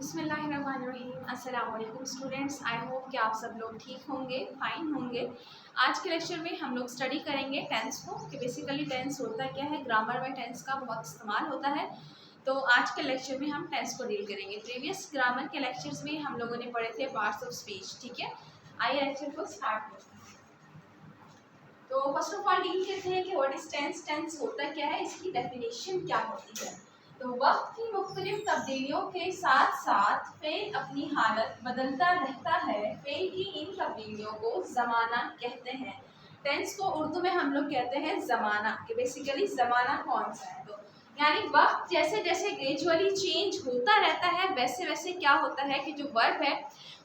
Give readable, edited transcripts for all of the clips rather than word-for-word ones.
बिस्मिल्लाहिर्रहमानिर्रहीम। अस्सलाम वालेकुम स्टूडेंट्स, आई होप कि आप सब लोग ठीक होंगे, फाइन होंगे। आज के लेक्चर में हम लोग स्टडी करेंगे टेंस को, कि बेसिकली टेंस होता क्या है। ग्रामर में टेंस का बहुत इस्तेमाल होता है, तो आज के लेक्चर में हम टेंस को डील करेंगे। प्रीवियस ग्रामर के लेक्चर्स में हम लोगों ने पढ़े थे पार्ट्स ऑफ स्पीच, ठीक है। आइए लेक्चर को स्टार्ट करते हैं। तो फर्स्ट ऑफ ऑल डील करते हैं कि व्हाट इज टेंस। टेंस होता क्या है, इसकी डेफिनेशन क्या होती है। तो वक्त की मुख्तलिफ तब्दीलियों के साथ साथ फेल अपनी हालत बदलता रहता है। फेल की इन तब्दीलियों को ज़माना कहते हैं। टेंस को उर्दू में हम लोग कहते हैं ज़माना, कि बेसिकली ज़माना कौन सा है। तो यानी वक्त जैसे जैसे ग्रेजुअली चेंज होता रहता है, वैसे वैसे क्या होता है कि जो वर्ब है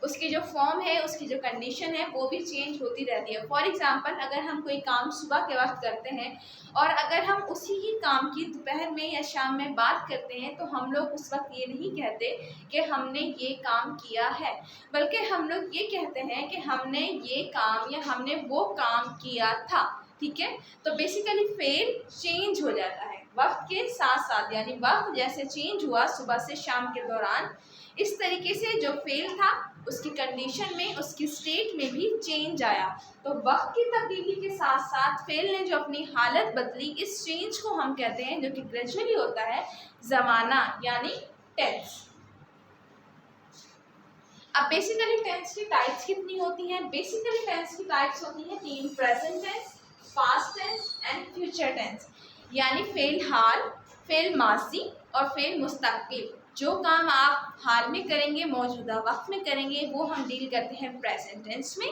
उसकी जो फॉर्म है, उसकी जो कंडीशन है, वो भी चेंज होती रहती है। फॉर एग्जांपल, अगर हम कोई काम सुबह के वक्त करते हैं और अगर हम उसी ही काम की दोपहर में या शाम में बात करते हैं, तो हम लोग उस वक्त ये नहीं कहते कि हमने ये काम किया है, बल्कि हम लोग ये कहते हैं कि हमने ये काम या हमने वो काम किया था, ठीक है। तो बेसिकली फेल चेंज हो जाता है वक्त के साथ साथ, यानी वक्त जैसे चेंज हुआ सुबह से शाम के दौरान, इस तरीके से जो फेल था उसकी कंडीशन में, उसकी स्टेट में भी चेंज आया। तो वक्त की तब्दीली के साथ साथ फेल ने जो अपनी हालत बदली, इस चेंज को हम कहते हैं, जो कि ग्रेजुअली होता है, ज़माना यानी टेंस। अब बेसिकली टेंस की टाइप्स कितनी होती हैं। बेसिकली टेंस की टाइप्स होती हैं तीन: present tense, past tense and future tense. यानी फेल हाल, फेल माजी और फेल मुस्तकबिल। जो काम आप हाल में करेंगे, मौजूदा वक्त में करेंगे, वो हम डील करते हैं प्रेजेंट टेंस में।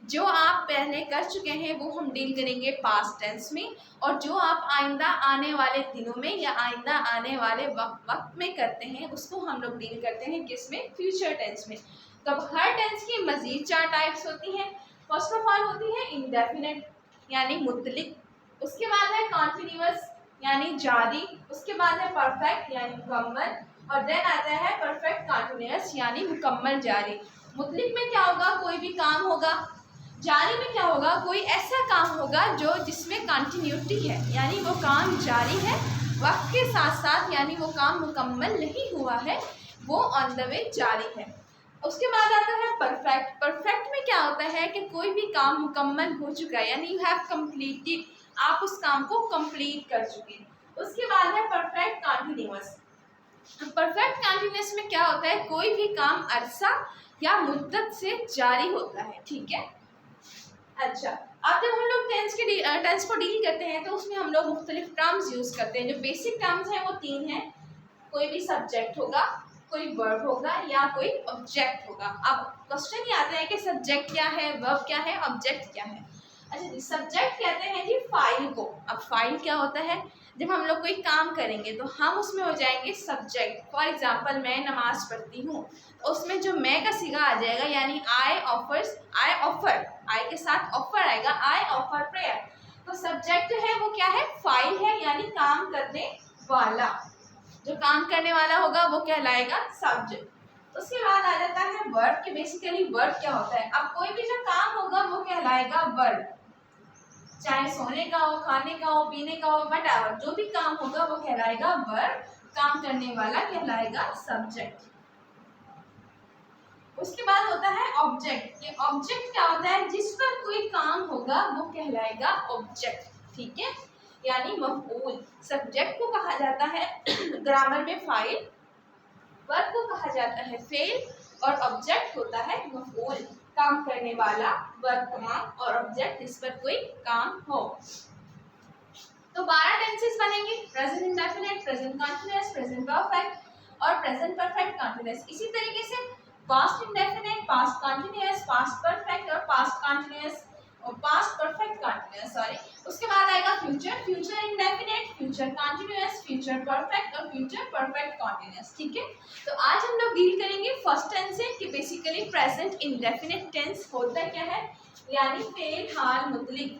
जो आप पहले कर चुके हैं वो हम डील करेंगे पास्ट टेंस में। और जो आप आइंदा आने वाले दिनों में या आइंदा आने वाले वक्त में करते हैं, उसको हम लोग डील करते हैं किसमें, फ्यूचर टेंस में। तो अब हर टेंस की मजीद 4 टाइप्स होती हैं। फर्स्ट ऑफ ऑल होती है इंडेफिनिट यानी मुतलिक, उसके बाद है कॉन्टिन्यूअस यानी जारी, उसके बाद है परफेक्ट यानी मुकम्मल, और देन आता है परफेक्ट कॉन्टिन्यूअस यानी मुकम्मल जारी। मुतलिक में क्या होगा, कोई भी काम होगा। जारी में क्या होगा, कोई ऐसा काम होगा जो जिसमें कंटिन्यूटी है, यानी वो काम जारी है वक्त के साथ साथ, यानी वो काम मुकम्मल नहीं हुआ है, वो ऑन द वे जारी है। उसके बाद आता है परफेक्ट। परफेक्ट में क्या होता है कि कोई भी काम मुकम्मल हो चुका है, यानी यू हैव कंप्लीटेड, आप उस काम को कंप्लीट कर चुके हैं। उसके बाद है परफेक्ट कंटिन्यूअस। परफेक्ट कंटिन्यूअस में क्या होता है, कोई भी काम अरसा या मुद्दत से जारी होता है, ठीक है। अच्छा, अब जब हम लोग टेंस को डील करते हैं, तो उसमें हम लोग मुख्तलिफ टर्म्स यूज़ करते हैं। जो बेसिक टर्म्स हैं वो 3 हैं। कोई भी सब्जेक्ट होगा, कोई वर्ब होगा या कोई ऑब्जेक्ट होगा। अब क्वेश्चन ये आता है कि सब्जेक्ट क्या है, वर्ब क्या है, ऑब्जेक्ट क्या है। अच्छा जी, सब्जेक्ट कहते हैं जी फाइल को। अब फाइल क्या होता है, जब हम लोग कोई काम करेंगे तो हम उसमें हो जाएंगे सब्जेक्ट। फॉर एग्जांपल, मैं नमाज पढ़ती हूँ, तो उसमें जो मैं का सिगा आ जाएगा, यानी आई ऑफर्स, आई ऑफर, आई के साथ ऑफर आएगा, आई ऑफर प्रेयर। तो सब्जेक्ट है वो क्या है, फाइल है, यानी काम करने वाला। जो काम करने वाला होगा वो कहलाएगा सब्जेक्ट। उसके बाद आ जाता है वर्ब, कि बेसिकली वर्ब क्या होता है। अब कोई भी जो काम होगा वो कहलाएगा वर्ब, चाहे सोने का हो, खाने का हो, पीने का हो, व्हाटएवर, जो भी काम होगा वो कहलाएगा वर्ब। काम करने वाला कहलाएगा सब्जेक्ट। उसके बाद होता है ऑब्जेक्ट। ये ऑब्जेक्ट क्या होता है, जिस पर कोई काम होगा वो कहलाएगा ऑब्जेक्ट, ठीक है, यानी मफऊल। सब्जेक्ट को कहा जाता है ग्रामर में फाइल, वर्ब को कहा जाता है फेल, और ऑब्जेक्ट होता है मफऊल, काम करने वाला, वर्ब काम और ऑब्जेक्ट जिस पर कोई काम हो। तो 12 टेंसेस बनेंगे: present indefinite, present continuous, present perfect और प्रेजेंट परफेक्ट कंटीन्यूअस। इसी तरीके से past indefinite, past continuous, past perfect और पास्ट कंटीन्यूअस और पास्ट परफेक्ट कंटीन्यूअस, सॉरी। उसके बाद आएगा future, future indefinite, future continuous, future perfect और फ्यूचर परफेक्ट कंटीन्यूअस, ठीक है। तो आज हम लोग डील करेंगे फर्स्ट टेंस से, कि बेसिकली प्रेजेंट इंडेफिनिट टेंस होता क्या है, यानी फेल हाल मुतलिक।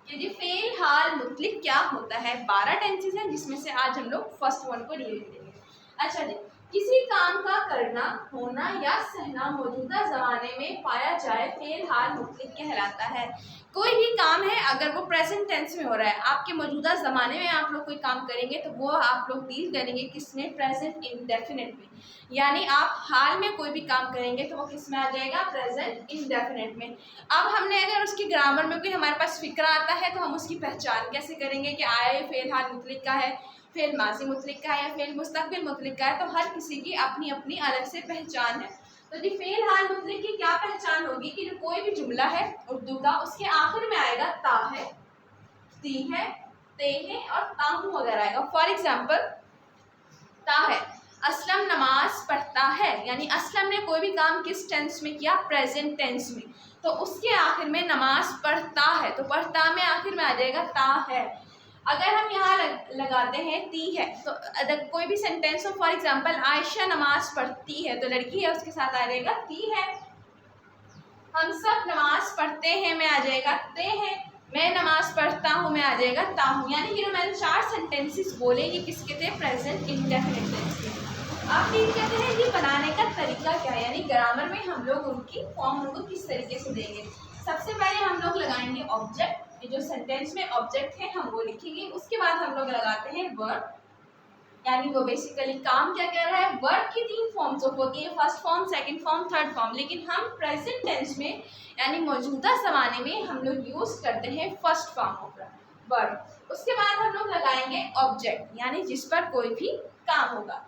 यदि फेल हाल मुतलिक क्या होता है, 12 टेंसेस हैं, जिसमें से आज हम लोग फर्स्ट वन को डील करेंगे। अच्छा जी, किसी काम का करना, होना या सहना मौजूदा जमाने में पाया जाए फेल हाल मुतलक कहलाता है। कोई भी काम है अगर वो प्रेजेंट टेंस में हो रहा है, आपके मौजूदा ज़माने में आप लोग कोई काम करेंगे तो वो आप लोग डील करेंगे किसमें, प्रेजेंट इंडेफिनिट में। यानी आप हाल में कोई भी काम करेंगे तो वो किस में आ जाएगा, प्रेजेंट इंडेफिनिट में। अब हमने अगर उसकी ग्रामर में कोई हमारे पास फिक्रा आता है तो हम उसकी पहचान कैसे करेंगे कि आया फेल हाल मुतलक का है, फेल माजी मुतलक का है या फेल मुस्तकबिल मुतलक का है। तो हर किसी की अपनी अपनी अलग से पहचान है। तो जी फेल हाल मुतलक की क्या पहचान होगी कि जो कोई भी जुमला है उर्दू का, उसके आखिर में आएगा ता है, ती है, ते है और ताहू वगैरह आएगा। फॉर एग्जाम्पल ता है, असलम नमाज पढ़ता है, यानी असलम ने कोई भी काम किस टेंस में किया, प्रेजेंट टेंस में, तो उसके आखिर में नमाज पढ़ता है, तो पढ़ता में आखिर में आ जाएगा ता है। अगर हम यहाँ लगाते हैं ती है, तो अगर कोई भी सेंटेंस हो, फॉर एग्जांपल आयशा नमाज पढ़ती है, तो लड़की है उसके साथ आ जाएगा ती है। हम सब नमाज पढ़ते हैं में आ जाएगा ते है। मैं नमाज पढ़ता हूँ में आ जाएगा ता हूँ। यानी कि जो मैंने 4 सेंटेंसेस बोले ये किसके थे, प्रेजेंट इंडेफिनिट टेंस के। अब डील करते हैं ये बनाने का तरीका क्या है, यानी ग्रामर में हम लोग उनकी फॉर्म उनको किस तरीके से देंगे। सबसे पहले हम लोग लगाएंगे ऑब्जेक्ट, ये जो सेंटेंस में ऑब्जेक्ट है हम वो लिखेंगे। उसके बाद हम लोग लगाते हैं वर्ब, यानी वो बेसिकली काम क्या कर रहा है। वर्ब की 3 फॉर्म्स होती है, first form, second form, third form, लेकिन हम प्रेजेंट टेंस में यानी मौजूदा ज़माने में हम लोग यूज करते हैं फर्स्ट फॉर्म ऑफ वर्ब। उसके बाद हम लोग लगाएंगे ऑब्जेक्ट, यानी जिस पर कोई भी काम होगा।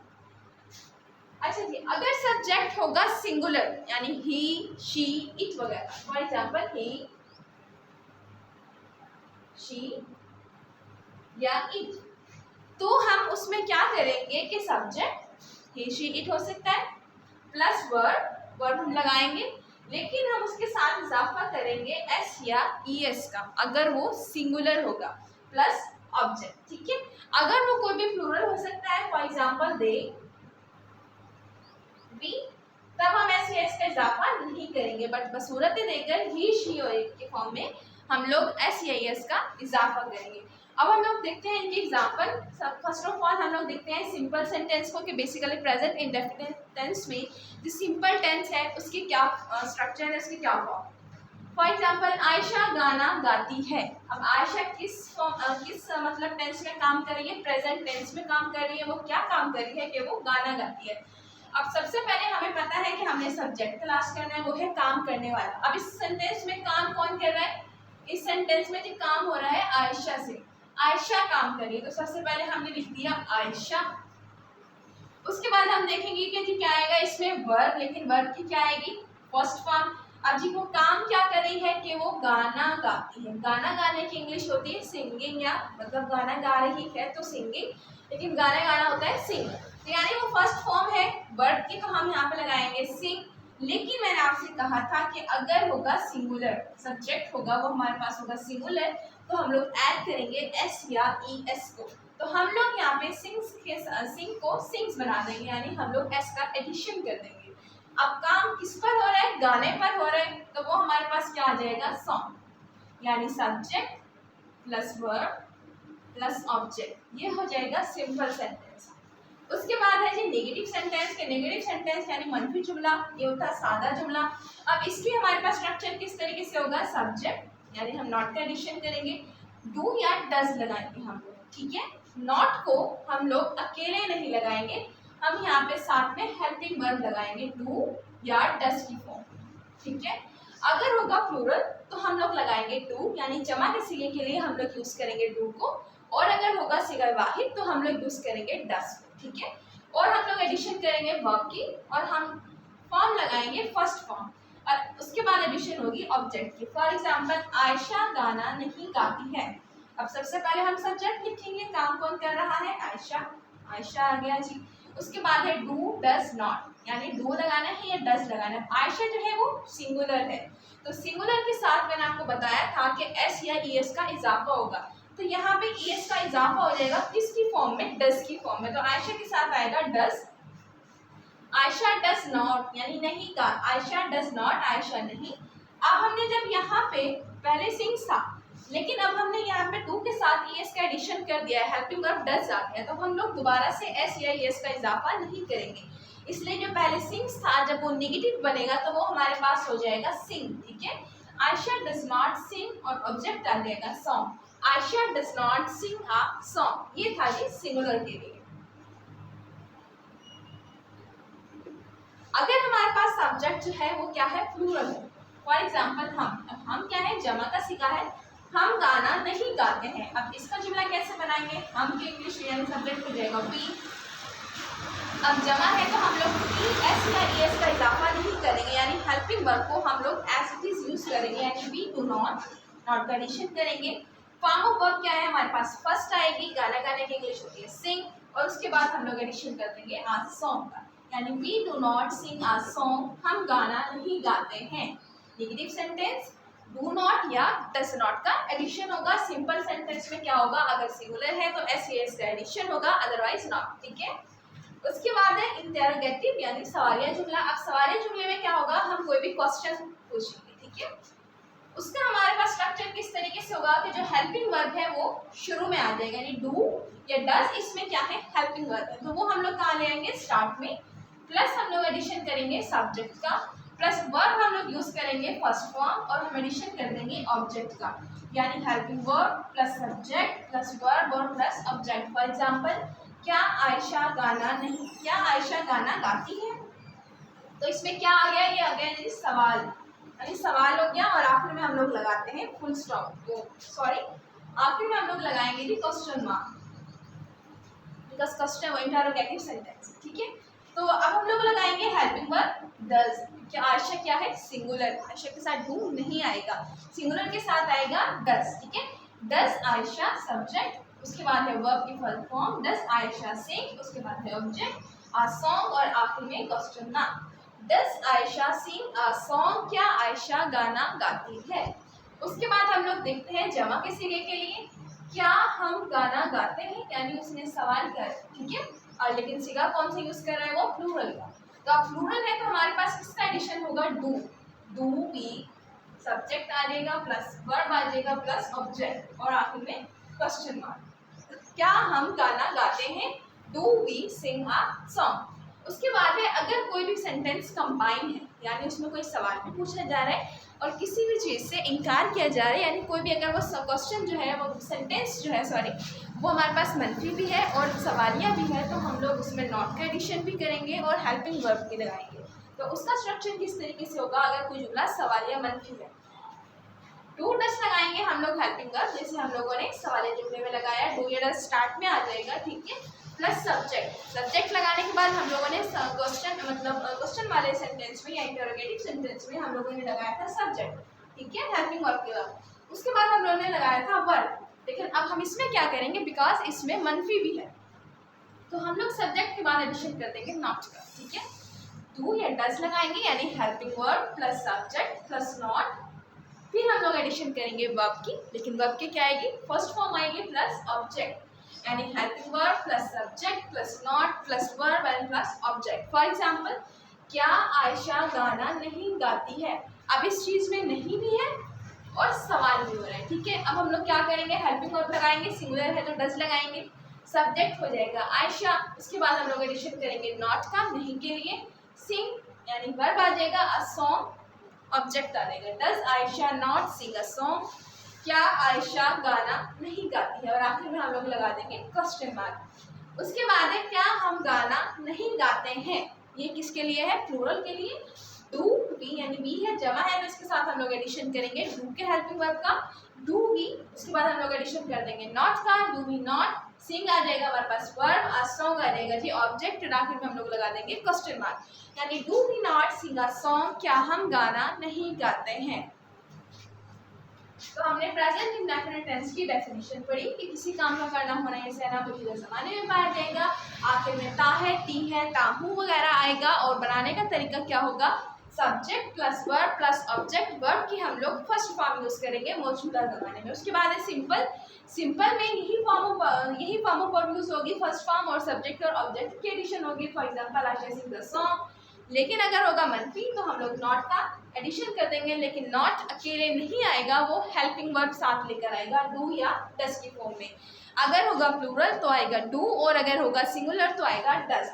अच्छा जी, अगर सब्जेक्ट होगा सिंगुलर यानी ही, शी, इट वगैरह, फॉर एग्जाम्पल ही, शी या इट, तो हम उसमें क्या करेंगे कि सब्जेक्ट ही, शी, इट हो सकता है प्लस वर्ब हम लगाएंगे, लेकिन हम उसके साथ इजाफा करेंगे एस या ईएस का अगर वो सिंगुलर होगा, प्लस ऑब्जेक्ट। ठीक है, अगर वो कोई भी प्लूरल हो सकता है, फॉर एग्जाम्पल दे, वी, तब हम एस या एस का इजाफा नहीं करेंगे, बट बसूरत देकर ही, शी और इट के फॉर्म में हम लोग एस या एस का इजाफा करेंगे। अब हम लोग देखते हैं इनके एग्जाम्पल। फर्स्ट ऑफ ऑल हम लोग देखते हैं सिंपल सेंटेंस को कि बेसिकली प्रेजेंट इंडेफिनिट टेंस में जो सिंपल टेंस है उसकी क्या स्ट्रक्चर है, उसकी क्या फॉर्म। फॉर एग्जाम्पल आयशा गाना गाती है। अब आयशा किस मतलब टेंस में काम कर रही है, प्रेजेंट टेंस में काम कर रही है। वो क्या काम कर रही है कि वो गाना गाती है। अब सबसे पहले हमें पता है कि हमने सब्जेक्ट तलाश करना है, वो है काम करने वाला। अब इस सेंटेंस में काम कौन कर रहा है, इस सेंटेंस में जो काम हो रहा है आयशा से, आयशा काम कर रही है, तो सबसे पहले हमने लिख दिया आयशा। उसके बाद हम देखेंगे कि जी क्या आएगा इसमें, वर्ब, लेकिन वर्ब की क्या आएगी, फर्स्ट फॉर्म। अब जी वो काम क्या कर रही है कि वो गाना गाती है। गाना गाने की इंग्लिश होती है सिंगिंग, या मतलब गाना गा रही है तो सिंगिंग, लेकिन गाना गाना होता है सिंग। तो यानी वो फर्स्ट फॉर्म है वर्ब की, तो हम यहाँ पे लगाएंगे सिंग। लेकिन मैंने आपसे कहा था कि अगर होगा सिंगुलर, सब्जेक्ट होगा वो हमारे पास होगा सिंगुलर, तो हम लोग ऐड करेंगे एस या ई एस को। तो हम लोग यहाँ पे सिंग्स के सिंग को सिंग्स बना देंगे, यानी हम लोग एस का एडिशन कर देंगे। अब काम किस पर हो रहा है, गाने पर हो रहा है, तो वो हमारे पास क्या आ जाएगा, सॉन्ग, यानी subject plus verb plus object, ये हो जाएगा सिंपल सेंटेंस। उसके बाद है जी नेगेटिव सेंटेंस के। नेगेटिव सेंटेंस यानी मनफी जुमला, ये होता है सादा जुमला। अब इसकी हमारे पास स्ट्रक्चर किस तरीके से होगा, सब्जेक्ट यानी हम नॉट का एडिशन करेंगे, डू या डज लगाएंगे हम लोग। ठीक है, नॉट को हम लोग अकेले नहीं लगाएंगे, हम यहाँ पे साथ में हेल्पिंग वर्ब लगाएंगे, डू या डज की फॉर्म। ठीक है, अगर होगा प्लूरल तो हम लोग लगाएंगे डू, यानी जमा के सिगे के लिए हम लोग यूज करेंगे डू को, और अगर होगा सिगा वाहिद तो हम लोग यूज करेंगे डज। ठीक है, और हम लोग एडिशन करेंगे वर्ब की, और हम फॉर्म लगाएंगे फर्स्ट फॉर्म, और उसके बाद एडिशन होगी ऑब्जेक्ट की। फॉर एग्जाम्पल आयशा गाना नहीं गाती है। अब सबसे पहले हम सब्जेक्ट लिखेंगे, काम कौन कर रहा है, आयशा, आयशा आ गया जी। उसके बाद है डू डज नॉट, यानी डू लगाना है या डज लगाना है। आयशा जो है वो सिंगुलर है, तो सिंगुलर के साथ मैंने आपको बताया था कि एस या ई एस का इजाफा होगा, तो यहाँ पे ई एस का इजाफा हो जाएगा किसकी फॉर्म में, डज की फॉर्म में। तो आयशा के साथ आएगा डज, आयशा डज नॉट यानी नहीं का, आयशा डज नॉट, आयशा नहीं। अब हमने जब यहाँ पे पहले सिंग्स था, लेकिन अब हमने यहाँ पे डू के साथ ईएस का एडिशन कर दिया है, हेल्पिंग वर्ब डज आ गया, तो हम लोग दोबारा से एस या ईएस का इजाफा नहीं करेंगे। इसलिए जो पहले सिंग्स था जब वो नेगेटिव बनेगा तो वो हमारे पास हो जाएगा सिंग, ठीक है। आयशा डज नॉट सिंग और ऑब्जेक्ट आ जाएगा song. Ayesha does not sing a song, ये था जी सिंगुलर के लिए। अगर हमारे पास सब्जेक्ट जो है वो क्या है, प्लूरल है। फॉर एग्जाम्पल हम क्या है, जमा का सिका है, हम गाना नहीं गाते हैं। अब इसका जुमला कैसे बनाएंगे, हम के इंग्लिश यानी सब्जेक्ट हो जाएगा वी। अब जमा है तो हम लोग एस या एस का इजाफा नहीं करेंगे, यानी हेल्पिंग वर्ब को हम लोग एज इट इज यूज करेंगे, यानी वी डू नॉट का एडिशन करेंगे। फॉर्म ऑफ वर्ब क्या है हमारे पास, फर्स्ट आएगी, गाना गाने की इंग्लिश होती है सिंग, और उसके बाद हम लोग एडिशन कर देंगे आज सॉन्ग का, यानी we do not sing a song, हम गाना नहीं गाते हैं। नेगेटिव सेंटेंस डू नॉट या डज नॉट का एडिशन होगा। सिंपल सेंटेंस में क्या होगा, अगर सिंगुलर है तो एस या एस का एडिशन होगा, अदरवाइज नॉट, ठीक है। उसके बाद है इंटेरोगेटिव यानी सवालिया जुमला। अब सवालिया जुमले में क्या होगा, हम कोई भी क्वेश्चन पूछेंगे, ठीक है। उसका हमारे पास स्ट्रक्चर किस तरीके से होगा कि जो हेल्पिंग वर्ब है वो शुरू में आ जाएगा, यानी डू या डज, इसमें क्या है हेल्पिंग वर्ब है, तो वो हम लोग कहाँ ले आएंगे, स्टार्ट में, प्लस हम लोग एडिशन करेंगे सब्जेक्ट का, प्लस वर्ब हम लोग यूज करेंगे फर्स्ट फॉर्म, और हम एडिशन कर देंगे ऑब्जेक्ट का, यानी helping verb plus subject plus verb और प्लस ऑब्जेक्ट। फॉर एग्जाम्पल, क्या आयशा गाना नहीं, क्या आयशा गाना गाती है, तो इसमें क्या आ गया, ये आ गया जी सवाल, यानी सवाल हो गया, और आखिर में हम लोग लगाते हैं फुल स्टॉप, सॉरी आखिर में हम लोग लगाएंगे जी question mark, because question interrogative sentence, ठीक है। तो अब हम लोग लगाएंगे हेल्पिंग वर्ब डज, क्या आयशा क्या है सिंगुलर, आयशा के साथ डू नहीं आएगा, सिंगुलर के साथ आएगा डज, ठीक है। डज आयशा सब्जेक्ट, उसके बाद है वर्ब की full form does Ayesha sing, उसके बाद है ऑब्जेक्ट आ सॉन्ग, और आखिर में question mark. Does Ayesha sing a song, क्या आयशा गाना गाती है। उसके बाद हम लोग देखते हैं जमा के सिगे के लिए, क्या हम गाना गाते हैं, यानी उसने सवाल कर, ठीक है, और लेकिन सिगा कौन सा यूज कर रहा है, वो प्लूरल का, तो अब प्लूरल है तो हमारे पास किसका एडिशन होगा, डू, डू वी, सब्जेक्ट आ जाएगा प्लस वर्ब आ जाएगा प्लस ऑब्जेक्ट, और आखिर में क्वेश्चन मार्क। क्या हम गाना गाते हैं, do we sing a song. उसके बाद है अगर कोई भी सेंटेंस कंबाइन है, यानी उसमें कोई सवाल भी पूछा जा रहा है और किसी भी चीज़ से इनकार किया जा रहा है, यानी कोई भी अगर वो क्वेश्चन जो है, वो सेंटेंस जो है सॉरी, वो हमारे पास मंफी भी है और सवालिया भी है, तो हम लोग उसमें नॉट का एडिशन भी करेंगे और हेल्पिंग वर्ब भी लगाएंगे। तो उसका स्ट्रक्चर किस तरीके से होगा, अगर कोई जुमला सवालिया मंफी है, डू डज लगाएंगे हम लोग हेल्पिंग वर्ब, जैसे हम लोगों ने सवालिया जुमले में लगाया, डू या डज स्टार्ट में आ जाएगा, ठीक है, प्लस सब्जेक्ट, सब्जेक्ट लगाने के बाद हम लोगों ने क्वेश्चन मतलब क्वेश्चन वाले सेंटेंस में या इंटरोगेटिव सेंटेंस में हम लोगों ने लगाया था सब्जेक्ट, ठीक है, हेल्पिंग वर्ब के बाद। उसके बाद हम लोगों ने लगाया था वर्ब, लेकिन अब हम इसमें क्या करेंगे, बिकॉज इसमें मनफी भी है, तो हम लोग सब्जेक्ट के बाद एडिशन कर देंगे नॉट का, ठीक है। डू या डज लगाएंगे यानी helping verb plus subject plus not, फिर हम लोग एडिशन करेंगे वर्ब की, लेकिन वर्ब की क्या आएगी, फर्स्ट फॉर्म आएगी प्लस ऑब्जेक्ट, यानी helping verb plus subject plus not plus verb and plus object. For example, क्या आयशा गाना नहीं गाती है, अब इस चीज में नहीं भी है और सवाल भी हो रहा है, ठीक है। अब हम लोग क्या करेंगे, हेल्पिंग वर्ब लगाएंगे, सिंगुलर है तो डज लगाएंगे, सब्जेक्ट हो जाएगा आयशा, उसके बाद हम लोग एडिशन करेंगे नॉट का, नहीं के लिए, सिंग यानी वर्ब आ जाएगा, अ सॉन्ग ऑब्जेक्ट आ जाएगा, does Ayesha not sing a song, क्या आयशा गाना नहीं गाती है, और आखिर में हम लोग लगा देंगे क्वेश्चन मार्क। उसके बाद है क्या हम गाना नहीं गाते हैं, ये किसके लिए है, प्लूरल के लिए, डू वी यानी वी है, जमा है तो इसके साथ हम लोग एडिशन करेंगे डू के हेल्पिंग वर्ब का, डू वी, उसके बाद हम लोग एडिशन कर देंगे नॉट का, डू वी नॉट, सिंग आ जाएगा हमारे पास वर्ब, आ सॉन्ग आ जाएगा जी ऑब्जेक्ट, और आखिर में हम लोग लगा देंगे क्वेश्चन मार्क, यानी do we not sing a song, क्या हम गाना नहीं गाते हैं। तो हमने प्रेजेंट इंडेफिनिट टेंस की डेफिनेशन पढ़ी कि किसी काम का करना होना है जैसे ना मौजूदा ज़माने में पाया जाएगा, आखिर में ता है, टी है, ताहू वगैरह आएगा, और बनाने का तरीका क्या होगा, subject plus verb plus object, verb की हम लोग फर्स्ट फॉर्म यूज करेंगे मौजूदा ज़माने में। उसके बाद है सिंपल, सिंपल में यही फॉर्म ऑफ वर्ब यूज होगी, फर्स्ट फॉर्म और सब्जेक्ट और ऑब्जेक्ट की एडिशन होगी, for example Ayesha sing the song. लेकिन अगर होगा मनफी तो हम लोग नॉट का एडिशन कर देंगे, लेकिन नॉट अकेले नहीं आएगा, वो हेल्पिंग वर्ब साथ लेकर आएगा डू या डज की फॉर्म में। अगर होगा प्लूरल तो आएगा डू, और अगर होगा सिंगुलर तो आएगा डज।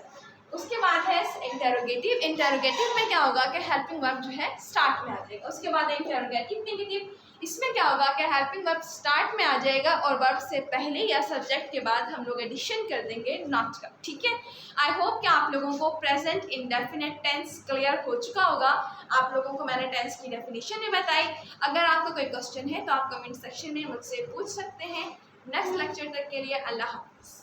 उसके बाद है इंटेरोगेटिव। इंटेरोगेटिव में क्या होगा कि हेल्पिंग वर्ब जो है स्टार्ट में आ जाएगा। उसके बाद है इंटेरोगेटिव नेगेटिव। इसमें क्या होगा कि हेल्पिंग वर्ब स्टार्ट में आ जाएगा और वर्ब से पहले या सब्जेक्ट के बाद हम लोग एडिशन कर देंगे नॉट का। ठीक है, आई होप कि आप लोगों को प्रेजेंट इंडेफिनिट टेंस क्लियर हो चुका होगा। आप लोगों को मैंने टेंस की डेफिनेशन भी बताई। अगर आपको कोई क्वेश्चन है तो आप कमेंट सेक्शन में मुझसे पूछ सकते हैं। नेक्स्ट लेक्चर तक के लिए अल्लाह हाफिज़।